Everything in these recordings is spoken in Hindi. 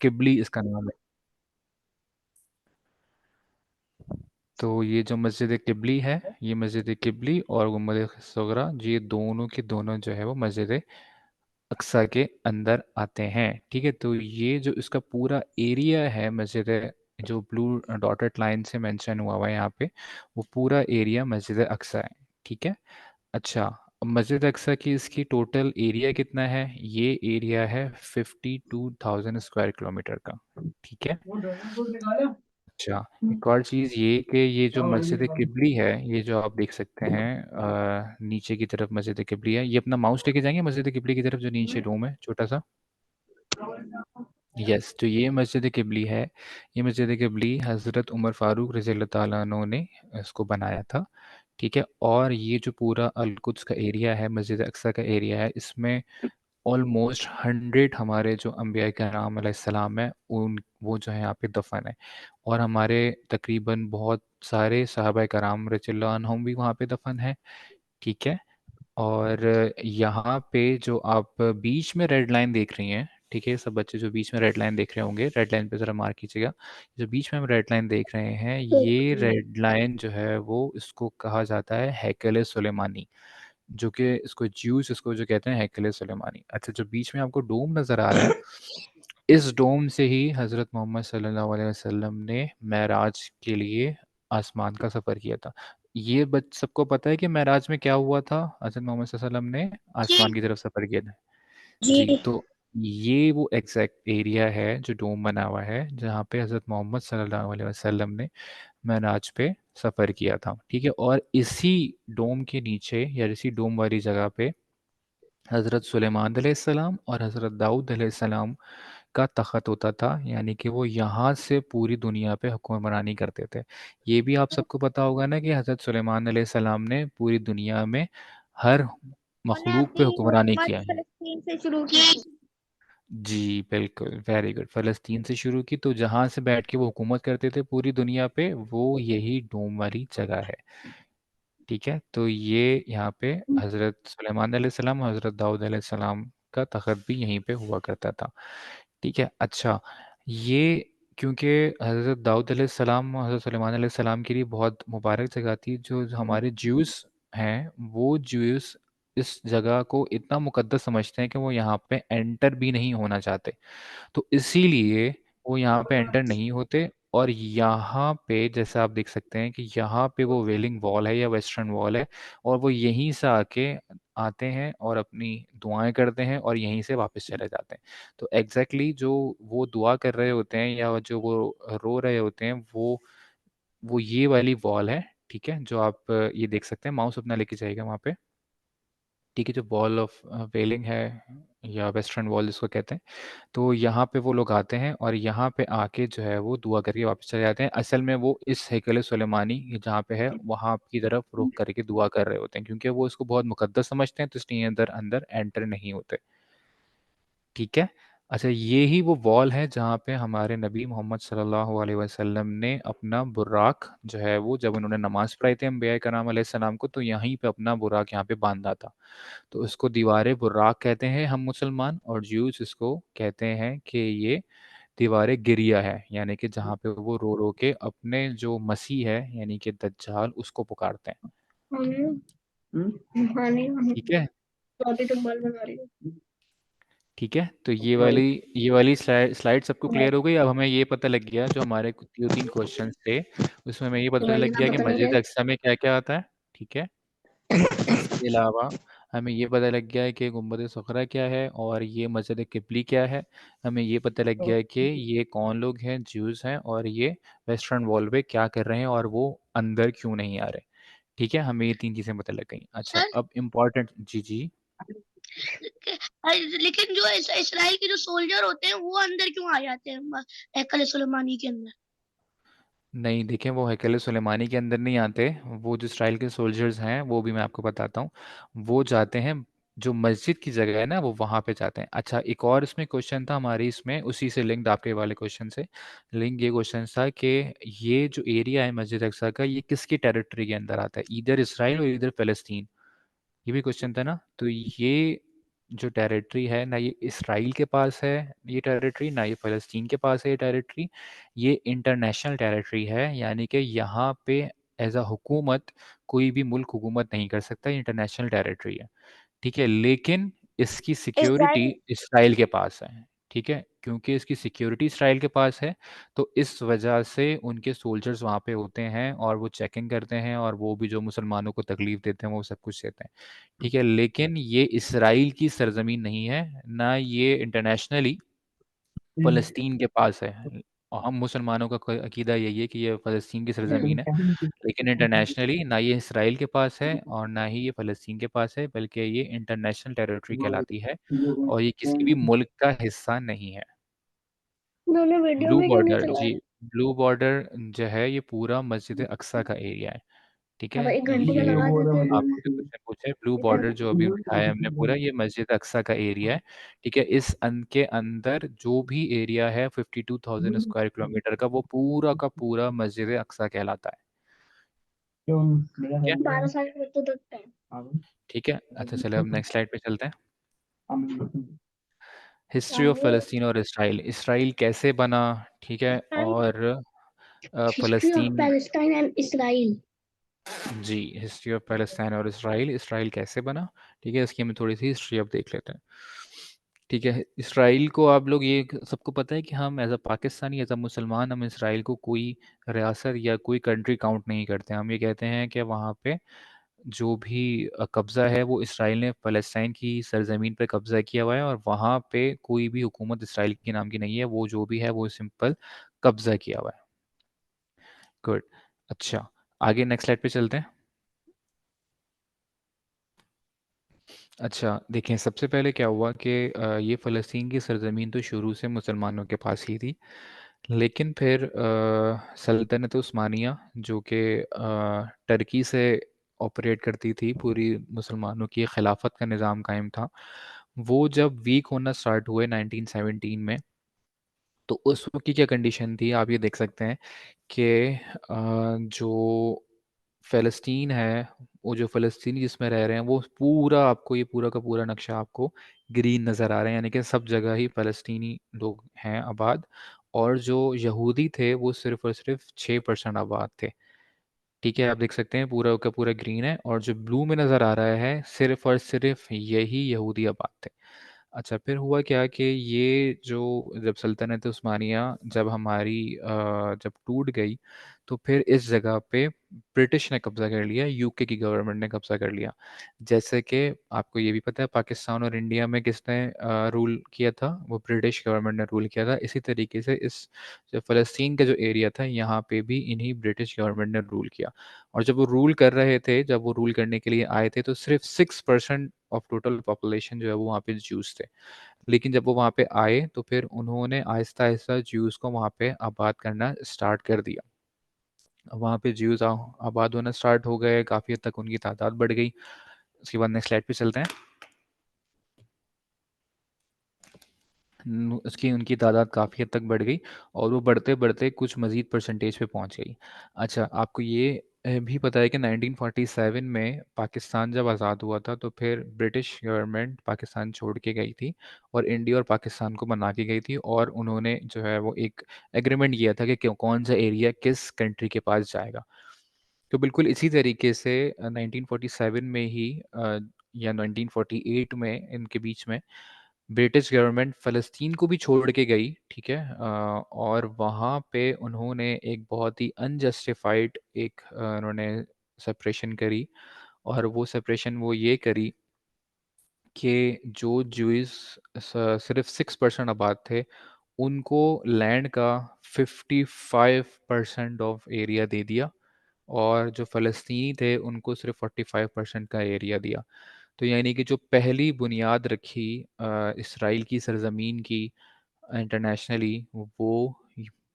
किबली इसका नाम है। तो ये जो मस्जिद किबली है, ये मस्जिद किबली और गुम्बद सगरा, ये दोनों के दोनों जो है वो मस्जिद अक्सा के अंदर आते हैं। ठीक है, तो ये जो इसका पूरा एरिया है मस्जिद, जो ब्लू डॉटेड लाइन से मेंशन हुआ हुआ है यहाँ पे, वो पूरा एरिया मस्जिद अक्सा है। ठीक है। अच्छा, अब मस्जिद अक्सा की इसकी टोटल एरिया कितना है? ये एरिया है 52,000 स्क्वायर किलोमीटर का। ठीक है। अच्छा, एक और चीज़ ये कि ये जो मस्जिद किबली है, ये जो आप देख सकते हैं नीचे की तरफ मस्जिद किबली है, ये अपना माउस लेके जाएंगे मस्जिद किबली की तरफ, जो नीचे रूम है छोटा सा। यस, तो ये मस्जिद किबली है। ये मस्जिद किबली हज़रत उमर फ़ारूक रज़ी अल्लाह ताला अन्हु ने इसको बनाया था। ठीक है, और ये जो पूरा अल कुद्स का एरिया है, मस्जिद अक्सा का एरिया है, इसमें ऑलमोस्ट 100 हमारे जो अम्बिया कराम अलैहिस्सलाम है, उन वो जो है यहाँ पे दफन है। और हमारे तकरीबन बहुत सारे सहाबा कराम रज़ियल्लाहु अन्हुम भी वहाँ पे दफन है। ठीक है। और यहाँ पे जो आप बीच में रेड लाइन देख रही हैं, ठीक है, सब बच्चे जो बीच में रेड लाइन देख रहे होंगे, रेड लाइन पे ज़रा मार्क कीजिएगा। जो बीच में हम रेड लाइन देख रहे हैं, ये रेड लाइन जो है वो इसको कहा जाता है हैकल सुलेमानी, जो कि इसको ज्यूस इसको जो कहते हैं हैकल सुलेमानी। अच्छा, जो बीच में आपको डोम नज़र आ रहा है, इस डोम से ही हज़रत मोहम्मद सल्लल्लाहु अलैहि वसल्लम ने मेराज के लिए आसमान का सफ़र किया था। ये बच सबको पता है कि मेराज में क्या हुआ था? हज़रत मोहम्मद सल्लल्लाहु अलैहि वसल्लम ने जी आसमान की तरफ सफ़र किया था। जी। जी, तो ये वो एग्जैक्ट एरिया है जो डोम बना हुआ है, जहाँ पे हज़रत मोहम्मद सल्लल्लाहु अलैहि वसल्लम ने मेराज पे सफ़र किया था। ठीक है, और इसी डोम के नीचे या इसी डोम वाली जगह पे हज़रत सुलेमान अलैहिस्सलाम और हज़रत दाऊद अलैहिस्सलाम का तख़्त होता था, यानी कि वो यहाँ से पूरी दुनिया पे हुक्मरानी करते थे। ये भी आप सबको पता होगा ना कि हज़रत सुलेमान अलैहिस्सलाम ने पूरी दुनिया में हर उन्होंने मखलूक पे अपनी हुक्मरानी हुकूमत किया है। फलस्तीन से शुरू की। जी, बिल्कुल, वेरी गुड। फ़लस्तीन से शुरू की, तो जहाँ से बैठ के वो हुकूमत करते थे पूरी दुनिया पे, वो यही डोम वाली जगह है। ठीक है, तो ये यहाँ पे हज़रत सुलेमान अलैहिस्सलाम और हज़रत दाऊद अलैहिस्सलाम का तख़्त भी यहीं पे हुआ करता था। ठीक है, अच्छा, ये क्योंकि हज़रत दाऊद अलैहिस्सलाम और हज़रत सुलेमान अलैहिस्सलाम के लिए बहुत मुबारक जगह थी, जो हमारे ज्यूज़ हैं, वो ज्यूज़ इस जगह को इतना मुक़द्दस समझते हैं कि वो यहाँ पे एंटर भी नहीं होना चाहते। तो इसीलिए वो यहाँ पे एंटर नहीं होते। और यहाँ पे जैसा आप देख सकते हैं कि यहाँ पे वो वेलिंग वॉल है या वेस्टर्न वॉल है, और वो यहीं से आके आते हैं और अपनी दुआएं करते हैं और यहीं से वापस चले जाते हैं। तो एग्जैक्टली जो वो दुआ कर रहे होते हैं या जो वो रो रहे होते हैं, वो ये वाली वॉल है। ठीक है, जो आप ये देख सकते हैं, माउस अपना लेके जाइएगा वहाँ पे। ठीक है, जो वॉल ऑफ वेलिंग है या वेस्टर्न वॉल जिसको कहते हैं, तो यहाँ पे वो लोग आते हैं और यहाँ पे आके जो है वो दुआ करके वापस चले जाते हैं। असल में वो इस हैकल सुलेमानी ये जहाँ पे है वहाँ की तरफ रुख करके दुआ कर रहे होते हैं, क्योंकि वो इसको बहुत मुकद्दस समझते हैं, तो इसलिए अंदर अंदर एंटर नहीं होते। ठीक है। अच्छा, ये ही वो वॉल है जहाँ पे हमारे नबी मोहम्मद सल्लल्लाहु अलैहि वसल्लम ने अपना बुर्राक जो है वो, जब उन्होंने नमाज पढ़ाई थी अम्बिया कराम अलैहिस्सलाम को, तो यहीं पे अपना बुर्राक यहाँ पे बांधा था। तो इसको दीवार बुर्राक कहते हैं हम मुसलमान, और ज्यूज इसको कहते हैं कि ये दीवार गिरिया है, यानी कि जहाँ पे वो रो रो के अपने जो मसीह है यानी कि दज्जाल उसको पुकारते हैं। ठीक है। ठीक है, तो ये वाली स्लाइड सबको क्लियर हो गई। अब हमें ये पता लग गया, जो हमारे दो तीन क्वेश्चंस थे उसमें हमें ये पता लग गया कि मस्जिद अक्सा में क्या क्या आता है। ठीक है, इसके अलावा हमें ये पता लग गया है कि गुम्बद सखरा क्या है और ये मस्जिद किबली क्या है। हमें ये पता लग गया है कि ये कौन लोग हैं, ज्यूज हैं, और ये वेस्टर्न वॉल पे क्या कर रहे हैं और वो अंदर क्यों नहीं आ रहे। ठीक है, हमें ये तीन चीजें पता लग गई। अच्छा, सर, अब इम्पोर्टेंट, जी जी। लेकिन जो इसराइल के जो सोल्जर होते हैं वो अंदर क्यों आ जाते हैं हैकल सुलेमानी के अंदर? नहीं, देखें, वो हैकल सुलेमानी के अंदर नहीं आते। वो जो इसराइल के सोल्जर्स हैं वो भी मैं आपको बताता हूँ। वो जाते हैं, जो मस्जिद की जगह है ना, वो वहाँ पे जाते हैं। अच्छा, एक और इसमें क्वेश्चन था हमारी, इसमें उसी से लिंक्ड, आपके वाले क्वेश्चन से लिंक ये क्वेश्चन था कि ये जो एरिया है मस्जिद अक्सा का, ये किसकी टेरिटरी के अंदर आता है, इधर इसराइल और इधर फ़लस्तीन। ये भी क्वेश्चन था ना, तो ये जो टेरिटरी है ना, ये इसराइल के पास है ये टेरिटरी, ना ये फ़लस्तीन के पास है ये टेरिटरी। ये इंटरनेशनल टेरिटरी है, यानी कि यहाँ पे एज अ हुकूमत कोई भी मुल्क हुकूमत नहीं कर सकता, ये इंटरनेशनल टेरिटरी है। ठीक है, लेकिन इसकी सिक्योरिटी इसराइल। इसराइल के पास है। ठीक है, क्योंकि इसकी सिक्योरिटी इसराइल के पास है, तो इस वजह से उनके सोल्जर्स वहाँ पे होते हैं और वो चेकिंग करते हैं, और वो भी जो मुसलमानों को तकलीफ देते हैं वो सब कुछ देते हैं। ठीक है, लेकिन ये इसराइल की सरजमीन नहीं है, ना ये इंटरनेशनली फ़लस्तीन के पास है। और हम मुसलमानों का अकीदा यही है कि ये फ़लस्तीन की सरजमीन है, लेकिन इंटरनेशनली ना ये इसराइल के पास है और ना ही ये फ़लस्तीन के पास है, बल्कि ये इंटरनेशनल टेरिटरी कहलाती है, और ये किसी भी मुल्क का हिस्सा नहीं है। दोनों वीडियो ब्लू में क्यों नहीं बॉर्डर चला जी, रहे? ब्लू बॉर्डर जो है ये पूरा मस्जिद अक्सा का एरिया है। ठीक अब है, 1 घंटे का ये लगा देते हैं। आपने जो क्वेश्चन पूछा है, ब्लू बॉर्डर जो अभी उठाया है हमने पूरा, ये मस्जिद अक्सा का एरिया है। ठीक है, इस के अंदर जो भी एरिया है 52,000 स्क्वायर किलोमीटर का, वो पूरा का पूरा मस्जिद अक्सा कहलाता है। ठीक है। 12 साल के बच्चों तक है। ठीक है, अच्छा चले अब नेक्स्ट स्लाइड पे चलते हैं। हिस्ट्री ऑफ आगे। फ़लस्तीन और इसराइल, इसराइल कैसे बना। ठीक है, और हिस्ट्री ऑफ फ़लस्तीन। Palestine and Israel. जी, हिस्ट्री ऑफ पैलेस्टाइन और इसराइल, इसराइल कैसे बना। ठीक है, इसकी हम थोड़ी सी हिस्ट्री अब देख लेते हैं। ठीक है, इसराइल को आप लोग ये सबको पता है कि हम as a Pakistani, as a मुसलमान, हम इसराइल को कोई रियासत या कोई कंट्री काउंट नहीं करते। हम ये कहते हैं कि वहाँ पे जो भी कब्ज़ा है वो इसराइल ने फ़लस्तीन की सरज़मीन पे कब्ज़ा किया हुआ है, और वहाँ पे कोई भी हुकूमत इसराइल के नाम की नहीं है, वो जो भी है वो सिंपल कब्ज़ा किया हुआ है। गुड। अच्छा, आगे नेक्स्ट स्लाइड पे चलते हैं। अच्छा देखें, सबसे पहले क्या हुआ कि ये फ़लस्तीन की सरज़मीन तो शुरू से मुसलमानों के पास ही थी, लेकिन फिर सल्तनत उस्मानिया जो कि टर्की से ऑपरेट करती थी, पूरी मुसलमानों की खिलाफत का निज़ाम कायम था, वो जब वीक होना स्टार्ट हुए 1917 में, तो उस वक्त की क्या कंडीशन थी आप ये देख सकते हैं कि जो फ़लस्तीन है, वो जो फ़लस्तीनी जिसमें रह रहे हैं, वो पूरा आपको ये पूरा का पूरा नक्शा आपको ग्रीन नज़र आ रहा है, यानी कि सब जगह ही फ़लस्तीनी लोग हैं आबाद, और जो यहूदी थे वो सिर्फ़ और सिर्फ़ 6% आबाद थे। ठीक है, आप देख सकते हैं पूरा का पूरा ग्रीन है, और जो ब्लू में नज़र आ रहा है सिर्फ़ और सिर्फ़ यही यहूदी आबाद थे। अच्छा, फिर हुआ क्या कि ये जो जब सल्तनत उस्मानिया जब हमारी जब टूट गई, तो फिर इस जगह पे ब्रिटिश ने कब्ज़ा कर लिया, यूके की गवर्नमेंट ने कब्ज़ा कर लिया। जैसे कि आपको ये भी पता है पाकिस्तान और इंडिया में किसने रूल किया था, वो ब्रिटिश गवर्नमेंट ने रूल किया था। इसी तरीके से इस जो फ़लस्तीन का जो एरिया था, यहाँ पे भी इन्हीं ब्रिटिश गवर्नमेंट ने रूल किया, और जब वो रूल कर रहे थे, जब वो रूल करने के लिए आए थे, तो सिर्फ 6% ऑफ टोटल पॉपुलेशन जो है वो वहाँ पे ज्यूज़ थे। लेकिन जब वो वहाँ पे आए, तो फिर उन्होंने आहिस्ता-आहिस्ता ज्यूज़ को वहाँ पे आबाद करना स्टार्ट कर दिया। वहाँ पे ज्यूज़ आबाद होना स्टार्ट हो गए, काफ़ी हद तक उनकी तादाद बढ़ गई। उसके बाद नेक्स्ट स्लाइड पे चलते हैं। उसकी उनकी तादाद काफ़ी हद तक बढ़ गई, और वो बढ़ते-बढ़ते कुछ मज़ीद परसेंटेज पे पहुँच गई। अच्छा, आपको ये भी पता है कि 1947 में पाकिस्तान जब आज़ाद हुआ था, तो फिर ब्रिटिश गवर्नमेंट पाकिस्तान छोड़ के गई थी, और इंडिया और पाकिस्तान को बना के गई थी, और उन्होंने जो है वो एक एग्रीमेंट किया था कि कौन-सा एरिया किस कंट्री के पास जाएगा। तो बिल्कुल इसी तरीके से 1947 में ही या 1948 में इनके बीच में ब्रिटिश गवर्नमेंट फ़लस्तीन को भी छोड़ के गई, ठीक है? और वहाँ पे उन्होंने एक बहुत ही अनजस्टिफाइड एक उन्होंने सेपरेशन करी, और वो सेपरेशन वो ये करी कि जो ज्यूइस सिर्फ 6% आबाद थे, उनको लैंड का 55% ऑफ एरिया दे दिया, और जो फ़लस्तीनी थे उनको सिर्फ 45% का एरिया दिया। तो यानी कि जो पहली बुनियाद रखी इसराइल की सरज़मीन की इंटरनेशनली, वो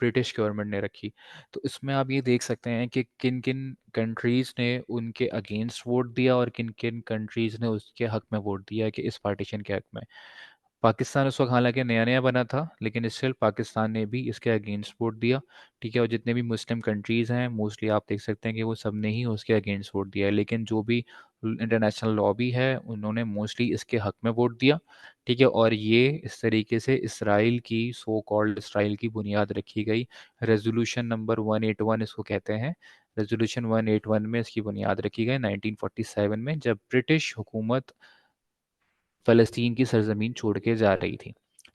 ब्रिटिश गवर्नमेंट ने रखी। तो इसमें आप ये देख सकते हैं कि किन-किन कंट्रीज़ ने उनके अगेंस्ट वोट दिया, और किन-किन कंट्रीज़ ने उसके हक़ में वोट दिया कि इस पार्टीशन के हक़ में। पाकिस्तान उस वक़्त हालाँकि नया-नया बना था, लेकिन स्टिल पाकिस्तान ने भी इसके अगेंस्ट वोट दिया, ठीक है? और जितने भी मुस्लिम कंट्रीज़ हैं, मोस्टली आप देख सकते हैं कि वो सब ने ही उसके अगेंस्ट वोट दिया है। लेकिन जो भी इंटरनेशनल लॉ भी है, उन्होंने मोस्टली इसके हक में वोट दिया। ठीक है, और ये इस तरीके से इसराइल की, सो कॉल्ड इसराइल की बुनियाद रखी गई। रेजोल्यूशन नंबर 181 इसको कहते हैं। रेजोल्यूशन 181 में इसकी बुनियाद रखी गई 1947 में, जब ब्रिटिश हुकूमत फ़लस्तीन की सरजमीन छोड़ के जा रही थी।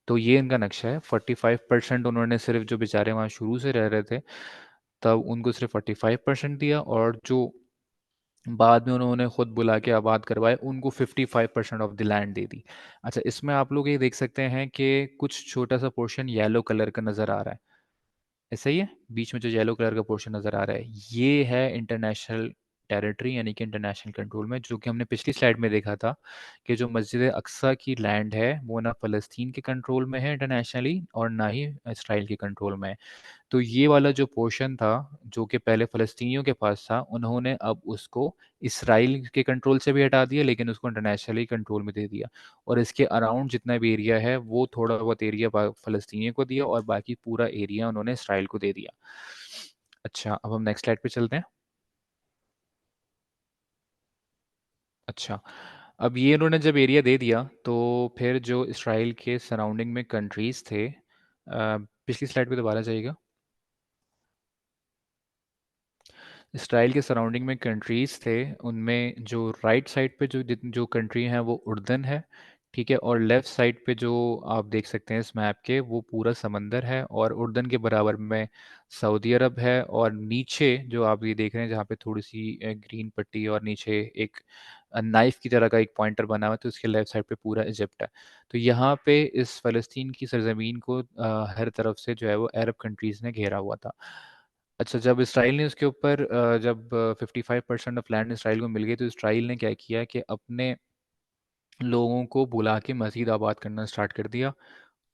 तो ये इनका नक्शा है। 45% उन्होंने सिर्फ, जो बेचारे वहाँ शुरू से रह रहे थे, तब उनको सिर्फ 45% दिया, और जो बाद में उन्होंने खुद बुला के आबाद करवाए उनको 55% ऑफ द लैंड दे दी। अच्छा, इसमें आप लोग ये देख सकते हैं कि कुछ छोटा सा पोर्शन येलो कलर का नज़र आ रहा है, ऐसा ही है। बीच में जो येलो कलर का पोर्शन नज़र आ रहा है, ये है इंटरनेशनल टेरिटरी, यानी कि इंटरनेशनल कंट्रोल में, जो कि हमने पिछली स्लाइड में देखा था कि जो मस्जिद अक्सा की लैंड है वो ना फ़लस्तीन के कंट्रोल में है इंटरनेशनली, और ना ही इसराइल के कंट्रोल में है। तो ये वाला जो पोर्शन था, जो कि पहले फ़लस्तीनियों के पास था, उन्होंने अब उसको इसराइल के कंट्रोल से भी हटा दिया, लेकिन उसको इंटरनेशनली कंट्रोल में दे दिया। और इसके अराउंड जितना भी एरिया है, वो थोड़ा बहुत एरिया फ़लस्तीनियों को दिया, और बाकी पूरा एरिया उन्होंने इसराइल को दे दिया। अच्छा, अब हम नेक्स्ट स्लाइड पे चलते हैं। अच्छा, अब ये उन्होंने जब एरिया दे दिया, तो फिर जो इसराइल के सराउंडिंग में कंट्रीज़ थे, पिछली स्लाइड पे दोबारा जाइएगा। इसराइल के सराउंडिंग में कंट्रीज़ थे, उनमें जो राइट साइड पे जो कंट्री हैं वो उर्दन है। ठीक है, और लेफ़्ट साइड पे जो आप देख सकते हैं इस मैप के, वो पूरा समंदर है, और उर्दन के बराबर में सऊदी अरब है, और नीचे जो आप ये देख रहे हैं जहाँ पे थोड़ी सी ग्रीन पट्टी, और नीचे एक नाइफ की तरह का एक पॉइंटर बना हुआ है, तो उसके लेफ़्ट साइड पे पूरा इजिप्ट है। तो यहाँ पे इस फ़लस्तीन की सरजमीन को हर तरफ से जो है वो अरब कंट्रीज़ ने घेरा हुआ था। अच्छा, जब इसराइल ने उसके ऊपर जब 55% ऑफ लैंड इसराइल को मिल गई, तो इसराइल ने क्या किया कि अपने लोगों को बुला के मज़ीद आबाद करना स्टार्ट कर दिया,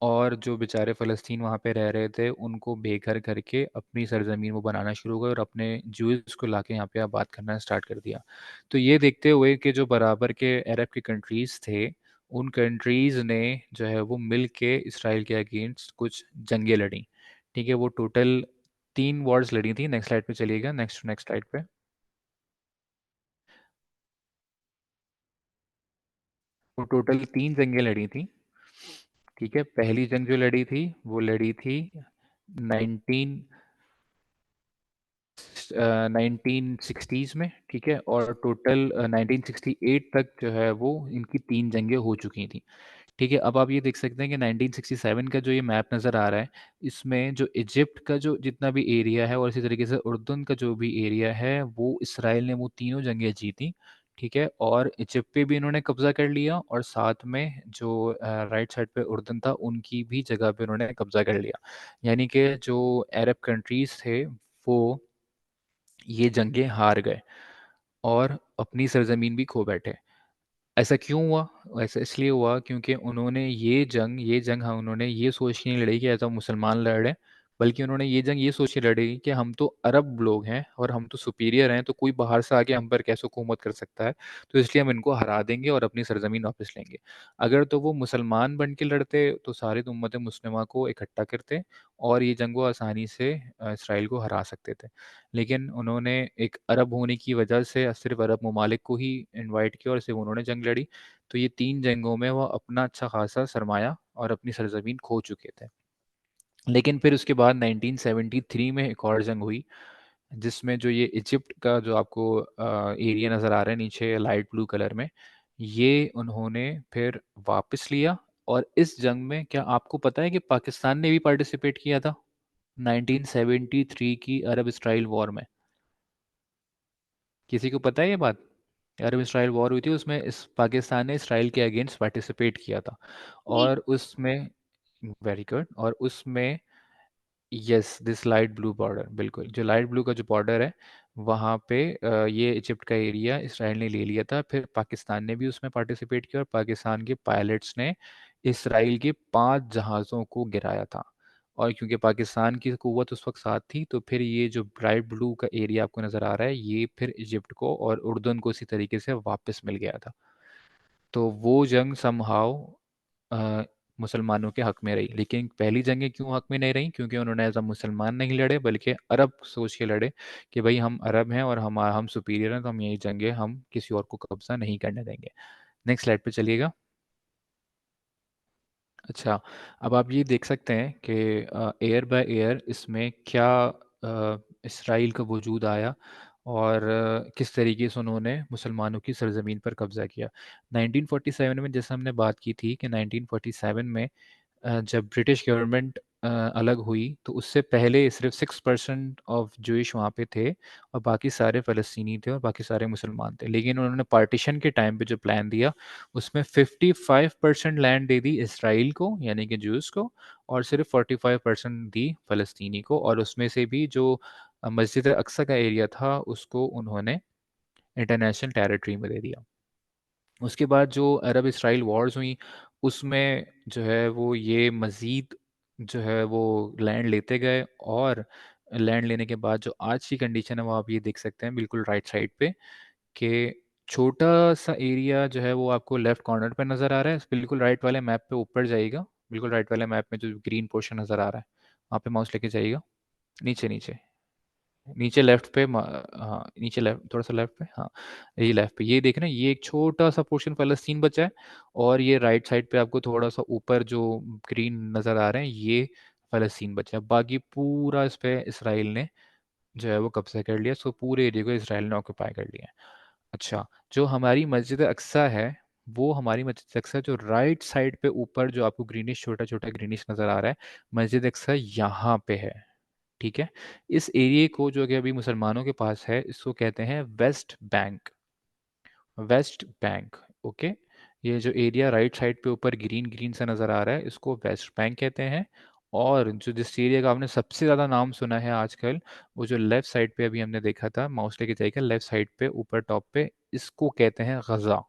और जो बेचारे फ़लस्तीन वहाँ पे रह रहे थे उनको बेघर करके अपनी सरज़मीन वो बनाना शुरू हो गए, और अपने ज्यूज़ को लाके यहाँ पे आबाद करना स्टार्ट कर दिया। तो ये देखते हुए कि जो बराबर के अरब के कंट्रीज़ थे, उन कंट्रीज़ ने जो है वो मिल के इसराइल के अगेंस्ट कुछ जंगें लड़ी। ठीक है, वो टोटल 3 वॉर्स लड़ी थी। नेक्स्ट स्लाइड पे चलिएगा, नेक्स्ट नेक्स्ट स्लाइड पे। वो टोटल 3 जंगें लड़ी थी। ठीक है, पहली जंग जो लड़ी थी वो लड़ी थी 19 1960s में। ठीक है, और टोटल 1968 तक जो है वो इनकी 3 जंगें हो चुकी थी। ठीक है, अब आप ये देख सकते हैं कि 1967 का जो ये मैप नज़र आ रहा है, इसमें जो इजिप्ट का जो जितना भी एरिया है, और इसी तरीके से उर्दन का जो भी एरिया है, वो इसराइल ने वो तीनों जंगें जीती। ठीक है, और इजिप्ट पे भी इन्होंने कब्जा कर लिया, और साथ में जो राइट साइड पे उर्दन था, उनकी भी जगह पे उन्होंने कब्जा कर लिया। यानी कि जो अरब कंट्रीज थे, वो ये जंगें हार गए और अपनी सरजमीन भी खो बैठे। ऐसा क्यों हुआ? ऐसा इसलिए हुआ क्योंकि उन्होंने ये जंग हाँ, उन्होंने ये सोच के नहीं लड़ी कि ऐसा मुसलमान लड़ रहे हैं, बल्कि उन्होंने ये जंग ये सोच के लड़ी कि हम तो अरब लोग हैं और हम तो सुपीरियर हैं, तो कोई बाहर से आके हम पर कैसे हुकूमत कर सकता है, तो इसलिए हम इनको हरा देंगे और अपनी सरजमीन वापस लेंगे। अगर तो वो मुसलमान बन के लड़ते तो सारी उम्मत मुस्लिमा को इकट्ठा करते और ये जंग वो आसानी से इसराइल को हरा सकते थे। लेकिन उन्होंने एक अरब होने की वजह से सिर्फ अरब ममालिक को ही इनवाइट किया और सिर्फ उन्होंने जंग लड़ी। तो ये 3 जंगों में वो अपना अच्छा खासा सरमाया और अपनी सरजमीन खो चुके थे। लेकिन फिर उसके बाद 1973 में एक और जंग हुई, जिसमें जो ये इजिप्ट का जो आपको एरिया नज़र आ रहा है नीचे लाइट ब्लू कलर में, ये उन्होंने फिर वापस लिया। और इस जंग में क्या आपको पता है कि पाकिस्तान ने भी पार्टिसिपेट किया था 1973 की अरब इसराइल वॉर में? किसी को पता है ये बात? अरब इसराइल वॉर हुई थी, उसमें इस पाकिस्तान ने इसराइल के अगेंस्ट पार्टिसिपेट किया था। जी। और उसमें वेरी गुड। और उसमें yes, this light blue border, बिल्कुल जो लाइट ब्लू का जो बॉर्डर है, वहाँ पे ये इजिप्ट का एरिया इसराइल ने ले लिया था। फिर पाकिस्तान ने भी उसमें पार्टिसिपेट किया और पाकिस्तान के पायलट्स ने इसराइल के 5 जहाज़ों को गिराया था। और क्योंकि पाकिस्तान की कुव्वत उस वक्त साथ थी, तो फिर ये जो ब्राइट ब्लू का एरिया आपको नज़र आ रहा है, ये फिर इजिप्ट को और उर्दन को इसी तरीके से वापस मिल गया था। तो वो जंग समहाउ मुसलमानों के हक में रही। लेकिन पहली जंगें क्यों हक में नहीं रही? क्योंकि उन्होंने एज अ मुसलमान नहीं लड़े, बल्कि अरब सोच के लड़े कि भाई हम अरब हैं और हम सुपीरियर हैं, तो हम यही जंगें हम किसी और को कब्जा नहीं करने देंगे। नेक्स्ट स्लाइड पे चलिएगा। अच्छा, अब आप ये देख सकते हैं कि एयर बाय एयर इसमें क्या इसराइल का वजूद आया और किस तरीके से उन्होंने मुसलमानों की सरजमीन पर कब्जा किया। 1947 में, जैसे हमने बात की थी कि 1947 में जब ब्रिटिश गवर्नमेंट अलग हुई, तो उससे पहले सिर्फ 6% ऑफ जूइश वहाँ पे थे और बाकी सारे फ़लस्तीनी थे और बाकी सारे मुसलमान थे। लेकिन उन्होंने पार्टीशन के टाइम पे जो प्लान दिया, उसमें 55% लैंड दे दी इसराइल को, यानी कि जूस को, और सिर्फ 45% दी फ़लस्तीनी को। और उसमें से भी जो मस्जिद अक्सा का एरिया था, उसको उन्होंने इंटरनेशनल टेरिटरी में दे दिया। उसके बाद जो अरब इसराइल वॉर्स हुई, उसमें जो है वो ये मज़ीद जो है वो लैंड लेते गए। और लैंड लेने के बाद जो आज की कंडीशन है वो आप ये देख सकते हैं बिल्कुल राइट साइड पे, कि छोटा सा एरिया जो है वो आपको लेफ्ट कॉर्नर पे नज़र आ रहा है। बिल्कुल राइट वाले मैप पे ऊपर जाइएगा, बिल्कुल राइट वाले मैप में जो ग्रीन पोर्शन नज़र आ रहा है, वहाँ पे माउस लेके जाइएगा। नीचे नीचे नीचे लेफ्ट पे, हाँ नीचे लेफ्ट, थोड़ा सा लेफ्ट पे, हाँ ये लेफ्ट पे, ये देख रहे हैं, ये एक छोटा सा पोर्शन फ़लस्तीन बचा है। और ये राइट साइड पे आपको थोड़ा सा ऊपर जो ग्रीन नज़र आ रहे हैं, ये फ़लस्तीन बचा है। बाकी पूरा इस पे इसराइल ने जो है वो कब्जा कर लिया। सो पूरे एरिया को इसराइल ने ऑक्यूपाई कर लिया है। अच्छा, जो हमारी मस्जिद अक्सा है, वो हमारी मस्जिद अक्सा जो राइट साइड पे ऊपर जो आपको ग्रीनिश, छोटा छोटा ग्रीनिश नज़र आ रहा है, मस्जिद अक्सा यहाँ पे है। ठीक है, इस एरिया को जो कि अभी मुसलमानों के पास है, इसको कहते हैं West Bank. West Bank, okay. ये जो एरिया राइट साइड पे ऊपर ग्रीन ग्रीन सा नज़र आ रहा है, इसको वेस्ट बैंक कहते हैं। और जो जिस एरिया का आपने सबसे ज़्यादा नाम सुना है आजकल, वो जो लेफ्ट साइड पे अभी हमने देखा था, माउस लेके जाइएगा लेफ्ट साइड पे ऊपर टॉप पे, इसको कहते हैं गज़ा।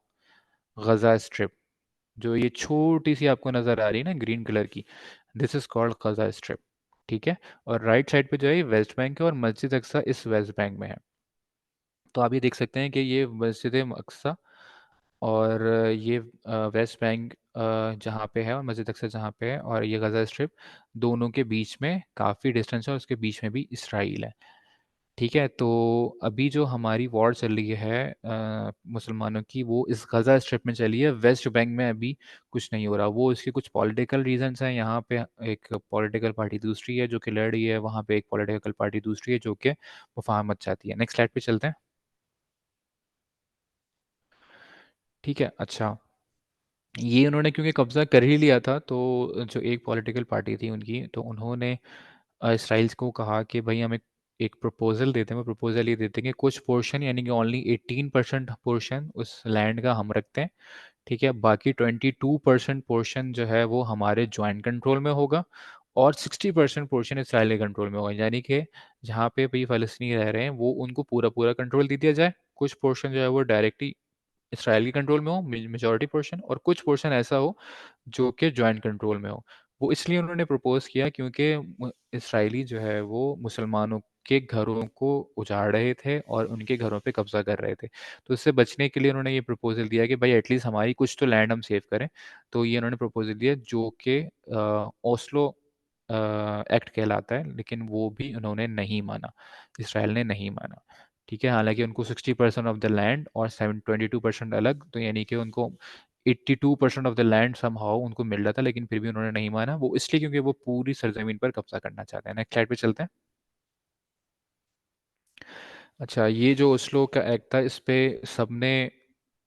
गज़ा स्ट्रिप, जो ये छोटी सी आपको नज़र आ रही है ना ग्रीन कलर की, this is called Gaza strip. ठीक है, और राइट साइड पे जो है वेस्ट बैंक है और मस्जिद अक्सा इस वेस्ट बैंक में है। तो आप ये देख सकते हैं कि ये मस्जिद अक्सा और ये वेस्ट बैंक जहाँ पे है, और मस्जिद अक्सा जहाँ पे है, और ये गज़ा स्ट्रिप, दोनों के बीच में काफ़ी डिस्टेंस है और उसके बीच में भी इसराइल है। ठीक है, तो अभी जो हमारी वॉर चल रही है मुसलमानों की, वो इस गज़ा स्ट्रिप में चली है। वेस्ट बैंक में अभी कुछ नहीं हो रहा। वो इसके कुछ पॉलिटिकल रीजंस हैं। यहाँ पे एक पॉलिटिकल पार्टी दूसरी है जो कि लड़ रही है, वहाँ पे एक पॉलिटिकल पार्टी दूसरी है जो कि मुफाहमत चाहती है। नेक्स्ट स्लाइड पे चलते हैं। ठीक है, अच्छा, ये उन्होंने क्योंकि कब्जा कर ही लिया था, तो जो एक पॉलिटिकल पार्टी थी उनकी, तो उन्होंने इसराइल को कहा कि भाई हम एक प्रपोजल देते हैं। वो प्रपोजल ये देते हैं कि कुछ पोर्शन, यानी कि ओनली 18% पोर्शन उस लैंड का हम रखते हैं। ठीक है, बाकी 22% पोर्शन जो है वो हमारे ज्वाइंट कंट्रोल में होगा और 60% पोर्शन इसराइली कंट्रोल में होगा। यानी कि जहाँ पे भी फ़लस्तीनी रह रहे हैं, वो उनको पूरा पूरा कंट्रोल दे दिया जाए। कुछ पोर्शन जो है वो डायरेक्टली इसराइल के कंट्रोल में हो, मेजॉरिटी पोर्शन, और कुछ पोर्शन ऐसा हो जो कि जॉइंट कंट्रोल में हो। वो इसलिए उन्होंने प्रपोज किया क्योंकि इसराइली जो है वो मुसलमानों के घरों को उजाड़ रहे थे और उनके घरों पे कब्जा कर रहे थे। तो इससे बचने के लिए उन्होंने ये प्रपोजल दिया कि भाई एटलीस्ट हमारी कुछ तो लैंड हम सेव करें। तो ये उन्होंने प्रपोजल दिया जो कि ओस्लो एक्ट कहलाता है, लेकिन वो भी उन्होंने नहीं माना, इसराइल ने नहीं माना। ठीक है, हालांकि उनको 60% ऑफ द लैंड और 22% अलग, तो यानी कि उनको 82% ऑफ द लैंड समहाउ उनको मिल रहा था, लेकिन फिर भी उन्होंने नहीं माना। वो इसलिए क्योंकि वो पूरी सरजमीन पर कब्जा करना चाहते हैं। नेक्स्ट स्लाइड पे चलते हैं। अच्छा, ये जो ओस्लो का एक्ट था, इस पे सबने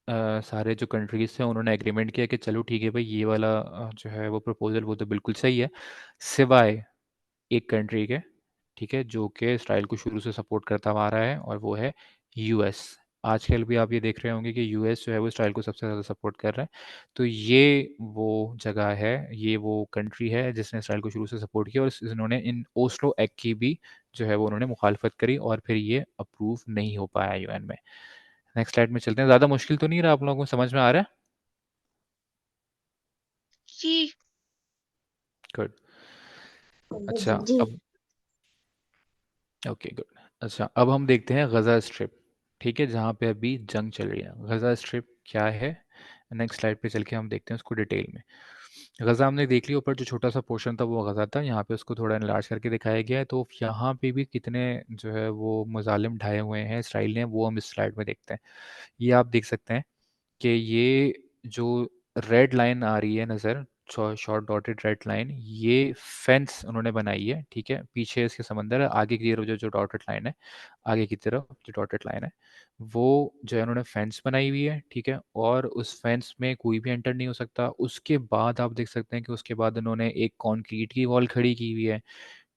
सारे जो कंट्रीज थे उन्होंने एग्रीमेंट किया कि चलो ठीक है भाई, ये वाला जो है वो प्रपोजल वो तो बिल्कुल सही है, सिवाय एक कंट्री के। ठीक है, जो कि इसराइल को शुरू से सपोर्ट करता हुआ आ रहा है, और वो है यूएस। आजकल भी आप ये देख रहे होंगे कि यूएस जो है वो इसराइल को सबसे ज़्यादा सपोर्ट कर रहा है। तो ये वो जगह है, ये वो कंट्री है जिसने इसराइल को शुरू से सपोर्ट किया, और इन्होंने इन ओस्लो एक्ट की भी जो है वो उन्होंने मुखालफत करी, और फिर ये अप्रूव नहीं हो पाया यूएन में। नेक्स्ट स्लाइड में चलते हैं। ज़्यादा मुश्किल तो नहीं रहा, आप लोगों को समझ में आ रहा है? जी। गुड। अच्छा, जी। अब ओके गुड। अच्छा, अब हम देखते हैं गज़ा स्ट्रिप। ठीक है, जहाँ पे अभी जंग चल रही है, गज़ा स्ट्रिप क्या है? नेक्स्ट स्लाइड पे चल के हम देखते हैं उसको डिटेल में। गजा हमने देख लिया, ऊपर जो छोटा सा पोर्शन था वो गजा था, यहाँ पे उसको थोड़ा enlarge करके दिखाया गया है। तो यहाँ पे भी कितने जो है वो मजालिम ढाए हुए हैं इसराइल ने, वो हम इस स्लाइड में देखते हैं। ये आप देख सकते हैं कि ये जो रेड लाइन आ रही है नज़र, शॉर्ट डॉटेड रेड लाइन, ये फेंस उन्होंने बनाई है, ठीक है। पीछे इसके समंदर है, आगे की तरफ जो जो डॉटेड लाइन है, आगे की तरफ जो डॉटेड लाइन है, वो जो है उन्होंने फेंस बनाई हुई है, ठीक है। और उस फेंस में कोई भी एंटर नहीं हो सकता। उसके बाद आप देख सकते हैं कि उसके बाद उन्होंने एक कंक्रीट की वॉल खड़ी की हुई है,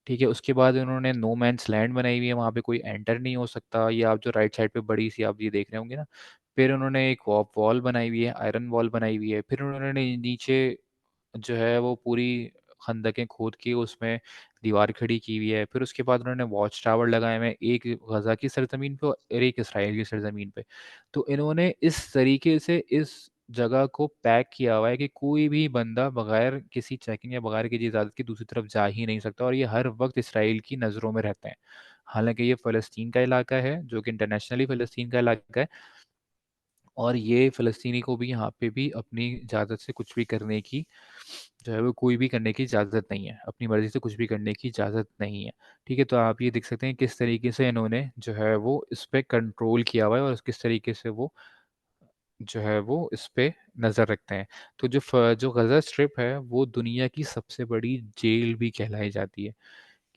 ठीक है। उसके बाद उन्होंने नो मैंस लैंड बनाई हुई है, वहाँ पे कोई एंटर नहीं हो सकता। ये आप जो राइट साइड पे बड़ी सी आप ये देख रहे होंगे ना। फिर उन्होंने एक वॉल बनाई हुई है, आयरन वॉल बनाई हुई है। फिर उन्होंने नीचे जो है वो पूरी खंदकें खोद के उसमें दीवार खड़ी की हुई है। फिर उसके बाद उन्होंने वॉच टावर लगाए हुए हैं, एक गजा की सरजमीन पे और एक इसराइल की सरजमीन पे। तो इन्होंने इस तरीके से इस जगह को पैक किया हुआ है कि कोई भी बंदा बगैर किसी चेकिंग या बगैर किसी इजाज़त के दूसरी तरफ जा ही नहीं सकता, और ये हर वक्त इसराइल की नज़रों में रहते हैं। हालांकि ये फ़लस्तीन का इलाका है, जो कि इंटरनेशनली फ़लस्तीन का इलाका है, और ये फ़लस्तीनी को भी यहाँ पे भी अपनी इजाज़त से कुछ भी करने की जो है वो कोई भी करने की इजाज़त नहीं है, अपनी मर्ज़ी से कुछ भी करने की इजाज़त नहीं है, ठीक है। तो आप ये देख सकते हैं किस तरीके से इन्होंने जो है वो इस पे कंट्रोल किया हुआ है, और किस तरीके से वो जो है वो इस पे नज़र रखते हैं। तो जो गज़ा स्ट्रिप है वो दुनिया की सबसे बड़ी जेल भी कहलाई जाती है,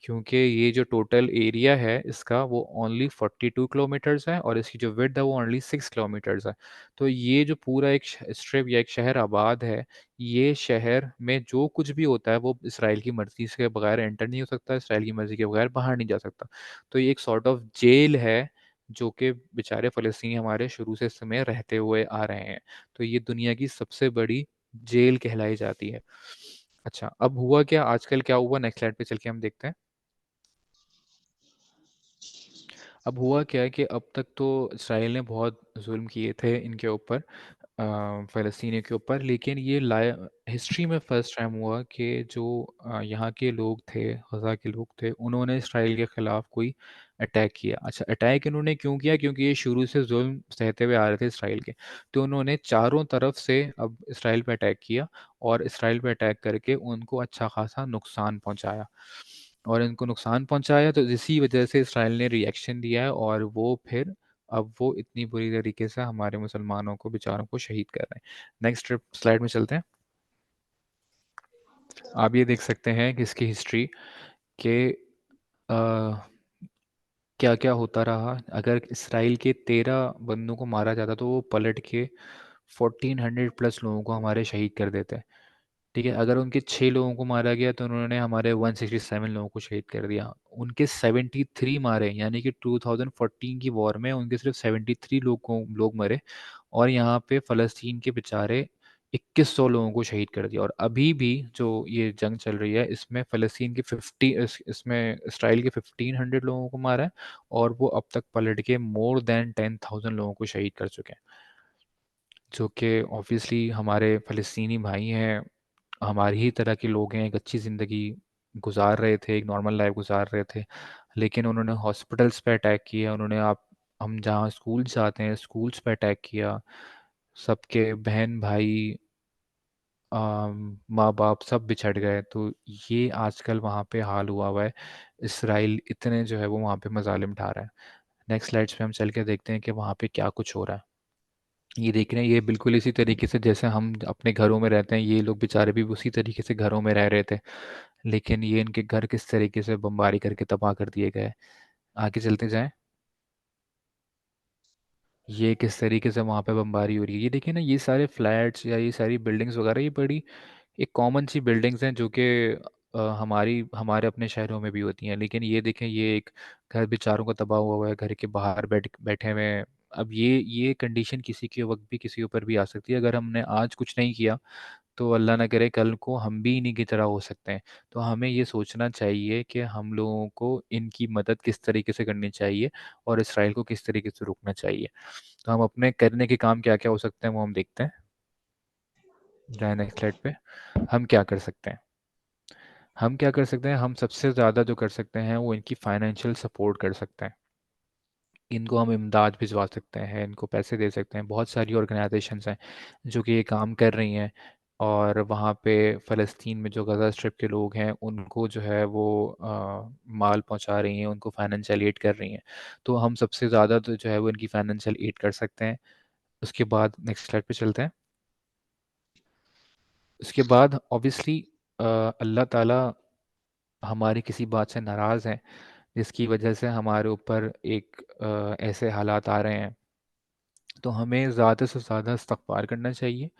क्योंकि ये जो टोटल एरिया है इसका वो ओनली 42 किलोमीटर्स है, और इसकी जो विड्थ है वो ओनली 6 किलोमीटर्स है। तो ये जो पूरा एक स्ट्रिप या एक शहर आबाद है, ये शहर में जो कुछ भी होता है वो इसराइल की मर्ज़ी के बगैर एंटर नहीं हो सकता, इसराइल की मर्ज़ी के बगैर बाहर नहीं जा सकता। तो ये एक सॉर्ट ऑफ जेल है, जो कि बेचारे फ़लस्तीनी हमारे शुरू से इस समय रहते हुए आ रहे हैं। तो ये दुनिया की सबसे बड़ी जेल कहलाई जाती है। अच्छा, अब हुआ क्या, आजकल क्या हुआ, नेक्स्ट स्लाइड पे चल के हम देखते हैं। अब हुआ क्या है कि अब तक तो इसराइल ने बहुत जुल्म किए थे इनके ऊपर, फ़लस्तीनियों के ऊपर, लेकिन ये लाया हिस्ट्री में फर्स्ट टाइम हुआ कि जो यहाँ के लोग थे, गज़ा के लोग थे, उन्होंने इसराइल के ख़िलाफ़ कोई अटैक किया। अच्छा, अटैक इन्होंने क्यों किया? क्योंकि ये शुरू से जुल्म सहते हुए आ रहे थे इसराइल के। तो उन्होंने चारों तरफ से अब इसराइल पे अटैक किया, और इसराइल पे अटैक करके उनको अच्छा खासा नुकसान पहुँचाया। और इनको नुकसान पहुँचाया, तो इसी वजह से इसराइल ने रिएक्शन दिया है, और वो फिर अब वो इतनी बुरी तरीके से हमारे मुसलमानों को बेचारों को शहीद कर रहे हैं। नेक्स्ट ट्रिप स्लाइड में चलते हैं। आप ये देख सकते हैं कि इसकी हिस्ट्री के क्या क्या होता रहा। अगर इसराइल के 13 बंदों को मारा जाता तो वो पलट के 1400 प्लस लोगों को हमारे शहीद कर देते, ठीक है। अगर उनके 6 लोगों को मारा गया तो उन्होंने हमारे 167 लोगों को शहीद कर दिया। उनके 73 मारे, यानी कि 2014 की वॉर में उनके सिर्फ 73 लोग मरे, और यहाँ पे फ़लस्तीन के बेचारे 2100 लोगों को शहीद कर दिया। और अभी भी जो ये जंग चल रही है इसमें फ़लस्तीन के इसमें इसराइल के 1500 लोगों को मारा है, और वो अब तक पलट के मोर देन 10,000 लोगों को शहीद कर चुके हैं, जो कि ऑब्वियसली हमारे फ़लस्तीनी भाई हैं, हमारी ही तरह के लोग हैं, एक अच्छी ज़िंदगी गुजार रहे थे, एक नॉर्मल लाइफ गुजार रहे थे, लेकिन उन्होंने हॉस्पिटल्स पे अटैक किया, उन्होंने आप हम जहाँ स्कूल जाते हैं स्कूल्स पे अटैक किया, सबके बहन भाई माँ बाप सब बिछड़ गए। तो ये आजकल वहाँ पे हाल हुआ है। इसराइल इतने जो है वो वहाँ पे मजालिम ढा रहा है। नेक्स्ट स्लाइड्स पे हम चल के देखते हैं कि वहाँ पे क्या कुछ हो रहा है। ये देख रहे हैं, ये बिल्कुल इसी तरीके से जैसे हम अपने घरों में रहते हैं, ये लोग बेचारे भी उसी तरीके से घरों में रह रहे थे, लेकिन ये इनके घर किस तरीके से बमबारी करके तबाह कर दिए गए। आगे चलते जाएं, ये किस तरीके से वहाँ पे बमबारी हो रही है। ये देखिए ना, ये सारे फ्लैट्स या ये सारी बिल्डिंग्स वगैरह, ये बड़ी एक कॉमन सी बिल्डिंग्स हैं, जो कि हमारे अपने शहरों में भी होती हैं। लेकिन ये देखें, ये एक घर बेचारों का तबाह हुआ हुआ है, घर के बाहर बैठे हुए हैं। अब ये कंडीशन किसी के वक्त भी किसी ऊपर भी आ सकती है। अगर हमने आज कुछ नहीं किया तो अल्लाह ना करे कल को हम भी इन्हीं की तरह हो सकते हैं। तो हमें ये सोचना चाहिए कि हम लोगों को इनकी मदद किस तरीके से करनी चाहिए, और इसराइल को किस तरीके से रोकना चाहिए। तो हम अपने करने के काम क्या क्या हो सकते हैं वो हम देखते हैं। जाए नेक्स्ट स्लाइड पे। हम क्या कर सकते हैं? हम क्या कर सकते हैं? हम सबसे ज़्यादा जो कर सकते हैं वो इनकी फाइनेंशियल सपोर्ट कर सकते हैं। इनको हम इमदाद भिजवा सकते हैं, इनको पैसे दे सकते हैं। बहुत सारी ऑर्गेनाइजेशंस हैं जो कि ये काम कर रही हैं। और वहाँ पे फ़लस्तीन में जो गज़ा स्ट्रिप के लोग हैं उनको जो है वो माल पहुँचा रही हैं, उनको फाइनेंशियल एड कर रही हैं। तो हम सबसे ज़्यादा तो जो है वो इनकी फाइनेंशियल एड कर सकते हैं। उसके बाद नेक्स्ट स्लाइड पे चलते हैं। उसके बाद ऑब्वियसली अल्लाह ताला हमारी किसी बात से नाराज़ हैं जिसकी वजह से हमारे ऊपर एक ऐसे हालात आ रहे हैं, तो हमें ज़्यादा से ज़्यादा इस्तग़फ़ार करना चाहिए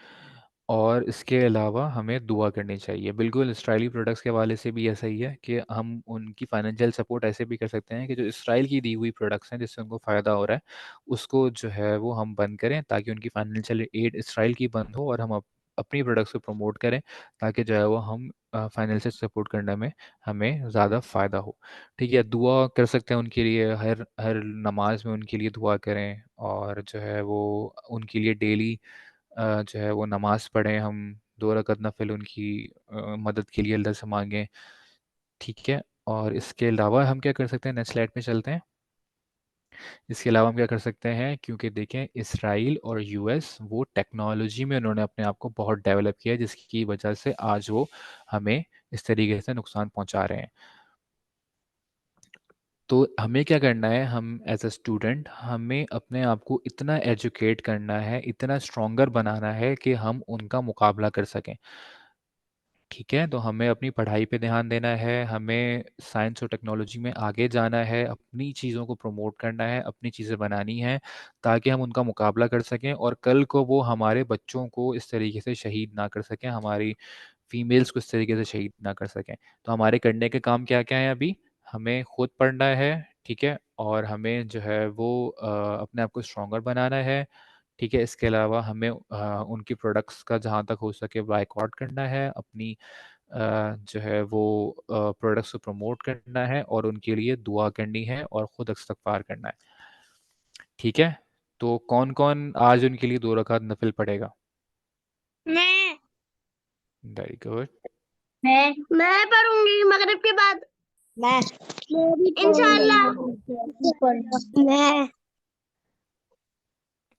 और इसके अलावा हमें दुआ करनी चाहिए। बिल्कुल इसराइली प्रोडक्ट्स के हवाले से भी ऐसा ही है कि हम उनकी फाइनेंशियल सपोर्ट ऐसे भी कर सकते हैं कि जो इसराइल की दी हुई प्रोडक्ट्स हैं जिससे उनको फ़ायदा हो रहा है, उसको जो है वो हम बंद करें ताकि उनकी फाइनेंशियल एड इसराइल की बंद हो और हम अपनी प्रोडक्ट्स को प्रमोट करें ताकि जो है वो हम फाइनेंशियल सपोर्ट करने में हमें ज़्यादा फ़ायदा हो। ठीक है, दुआ कर सकते हैं उनके लिए, हर हर नमाज में उनके लिए दुआ करें और जो है वो उनके लिए डेली जो है वो नमाज़ पढ़ें हम, 2 रकात नफ़िल उनकी मदद के लिए अल्लाह से माँगें, ठीक है? और इसके अलावा हम क्या कर सकते हैं, नेक्स्ट स्लाइड पे चलते हैं। इसके अलावा हम क्या कर सकते हैं, क्योंकि देखें इसराइल और यूएस वो टेक्नोलॉजी में उन्होंने अपने आप को बहुत डेवलप किया है जिसकी वजह से आज वो हमें इस तरीके से नुकसान पहुँचा रहे हैं। तो हमें क्या करना है, हम एज़ अ स्टूडेंट हमें अपने आप को इतना एजुकेट करना है, इतना स्ट्रॉन्गर बनाना है कि हम उनका मुकाबला कर सकें। ठीक है, तो हमें अपनी पढ़ाई पे ध्यान देना है, हमें साइंस और टेक्नोलॉजी में आगे जाना है, अपनी चीज़ों को प्रमोट करना है, अपनी चीज़ें बनानी हैं, ताकि हम उनका मुकाबला कर सकें और कल को वो हमारे बच्चों को इस तरीके से शहीद ना कर सकें, हमारी फीमेल्स को इस तरीके से शहीद ना कर सकें। तो हमारे करने के काम क्या-क्या हैं अभी? हमें खुद पढ़ना है, ठीक है? और हमें जो है वो अपने आप को स्ट्रॉन्गर बनाना है, ठीक है? इसके अलावा हमें उनकी प्रोडक्ट्स का जहाँ तक हो सके बायकॉट करना है, अपनी जो है वो प्रोडक्ट्स को प्रमोट करना है और उनके लिए दुआ करनी है और खुद इस्तग़फ़ार करना है, ठीक है? तो कौन-कौन आज उनके लिए 2 रकात नफ़िल पढ़ेगा? मैं वेरी गुड। मैं पढ़ूंगी मगरिब के बाद। मैं भी इंशाल्लाह। मैं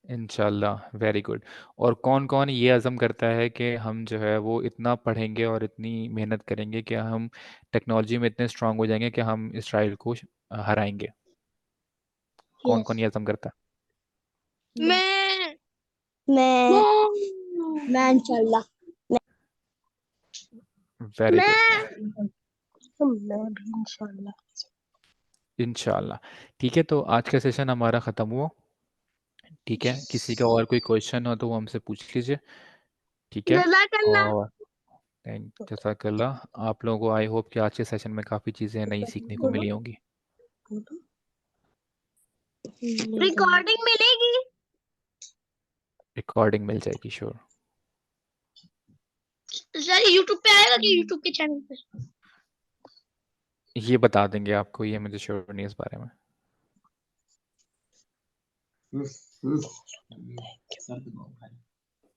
इंशाल्लाह, वेरी गुड। और कौन-कौन ये अज़्म करता है कि हम जो है वो इतना पढ़ेंगे और इतनी मेहनत करेंगे कि हम टेक्नोलॉजी में इतने स्ट्रॉन्ग हो जाएँगे कि हम इसराइल को हराएँगे? यस कौन-कौन ये अज़्म करता मैं मैं मैं इंशाल्लाह है? वेरी गुड, मैं भी इंशाल्लाह। इंशाल्लाह। ठीक है, तो आज का सेशन हमारा ख़त्म हुआ, ठीक है? किसी का और कोई क्वेश्चन हो तो वो हमसे पूछ लीजिए, ठीक है? जज़ाकल्लाह। और जज़ाकल्लाह। आप लोगों को आई होप कि आज के सेशन में काफ़ी चीज़ें नई सीखने को मिली होंगी। रिकॉर्डिंग मिलेगी? रिकॉर्डिंग मिल जाएगी, श्योर। सर यूट्यूब पे आएगा कि यूट्यूब के चैनल पे? ये बता देंगे आपको, ये मुझे श्योर नहीं है इस बारे में।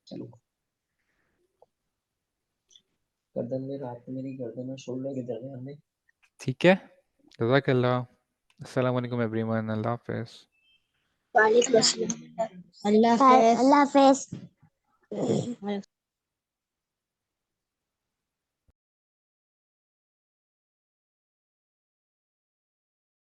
चलो गर्दन में रात में मेरी गर्दन और शोल्डर के दर्द है हमें। ठीक है, जज़ाकल्लाह। अस्सलाम वालेकुम एवरीवन, अल्लाह हाफ़िज़। वालेकुम अस्सलाम। अल्लाह हाफ़िज़। अल्लाह हाफ़िज़।